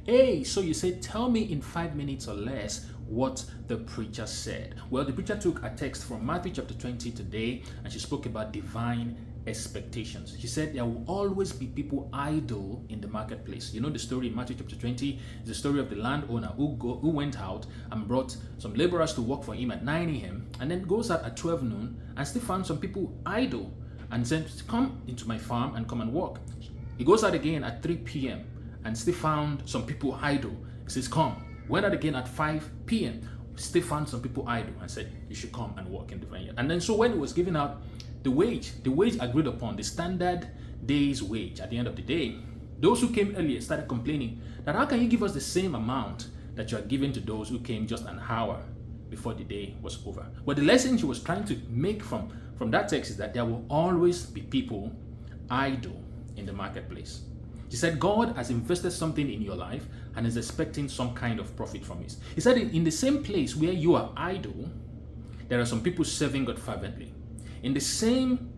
Hey, so you say, tell me in 5 minutes or less what the preacher said. Well, the preacher took a text from Matthew chapter 20 today, and she spoke about divine expectations. She said there will always be people idle in the marketplace. You know the story in Matthew chapter 20 is the story of the landowner who went out and brought some laborers to work for him at 9 a.m. and then goes out at 12 noon and still found some people idle and said, come into my farm and come and work. He goes out again at 3 p.m. and still found some people idle. He says, come. Went out again at 5 p.m. Still found some people idle and said, you should come and work in the vineyard. And then so when he was giving out the wage agreed upon, the standard day's wage at the end of the day, those who came earlier started complaining that how can you give us the same amount that you are giving to those who came just an hour before the day was over? But the lesson she was trying to make from that text is that there will always be people idle in the marketplace. She said God has invested something in your life and is expecting some kind of profit from it. He said in the same place where you are idle, there are some people serving God fervently. In the same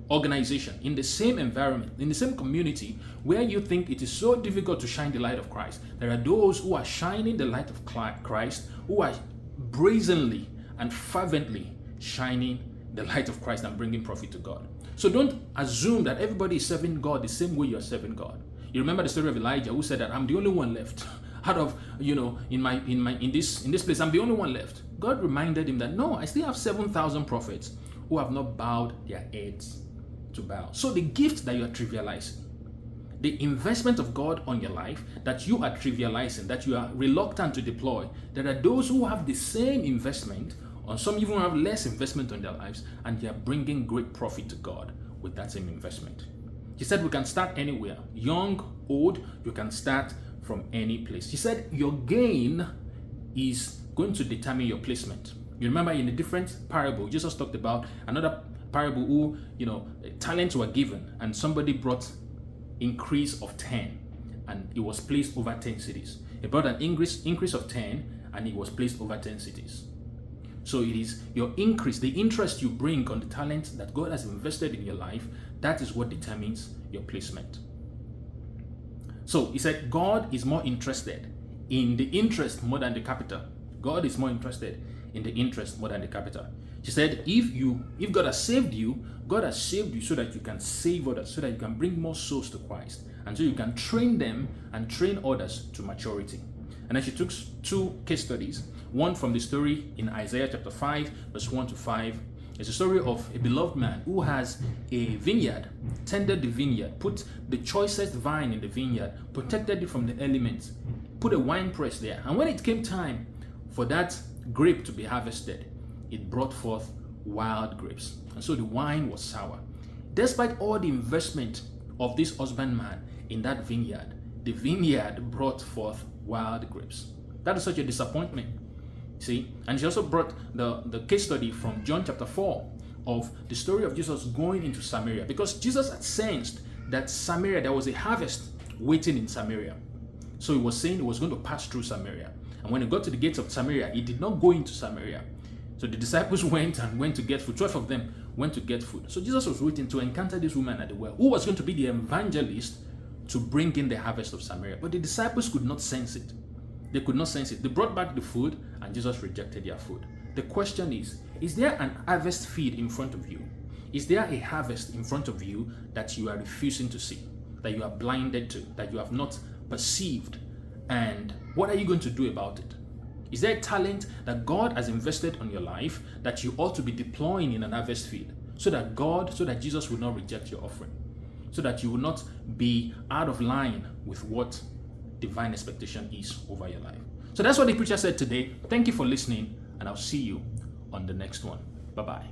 organization, in the same environment, in the same community where you think it is so difficult to shine the light of Christ, there are those who are shining the light of Christ, who are brazenly and fervently shining the light of Christ and bringing profit to God. So don't assume that everybody is serving God the same way you're serving God. You remember the story of Elijah, who said that I'm the only one left out of, in this place, I'm the only one left. God reminded him that no, I still have 7,000 prophets who have not bowed their heads to bow. So the gift that you are trivializing, the investment of God on your life that you are trivializing, that you are reluctant to deploy, there are those who have the same investment, or some even have less investment on their lives, and they are bringing great profit to God with that same investment. He said we can start anywhere, young, old, you can start from any place. He said your gain is going to determine your placement. You remember in a different parable, Jesus talked about another parable who, talents were given and somebody brought increase of 10 and it was placed over 10 cities. He brought an increase of 10 and it was placed over 10 cities. So it is your increase, the interest you bring on the talent that God has invested in your life, that is what determines your placement. So he said God is more interested in the interest more than the capital. God is more interested in the interest more than the capital. She said if God has saved you, God has saved you so that you can save others, so that you can bring more souls to Christ, and so you can train them and train others to maturity. And then she took 2 case studies. One from the story in Isaiah chapter 5, verse 1 to 5. It's a story of a beloved man who has a vineyard, tended the vineyard, put the choicest vine in the vineyard, protected it from the elements, put a wine press there. And when it came time for that grape to be harvested, it brought forth wild grapes. And so the wine was sour. Despite all the investment of this husbandman in that vineyard, the vineyard brought forth wild grapes. That is such a disappointment. See, and she also brought the case study from John chapter 4 of the story of Jesus going into Samaria, because Jesus had sensed that Samaria, there was a harvest waiting in Samaria. So he was saying he was going to pass through Samaria. And when he got to the gates of Samaria, he did not go into Samaria. So the disciples went to get food. 12 of them went to get food. So Jesus was waiting to encounter this woman at the well, who was going to be the evangelist to bring in the harvest of Samaria. But the disciples could not sense it. They could not sense it. They brought back the food and Jesus rejected their food. The question is there an harvest field in front of you? Is there a harvest in front of you that you are refusing to see, that you are blinded to, that you have not perceived? And what are you going to do about it? Is there a talent that God has invested on your life that you ought to be deploying in an harvest field so that Jesus will not reject your offering, so that you will not be out of line with what divine expectation is over your life? So that's what the preacher said today. Thank you for listening, and I'll see you on the next one. Bye-bye.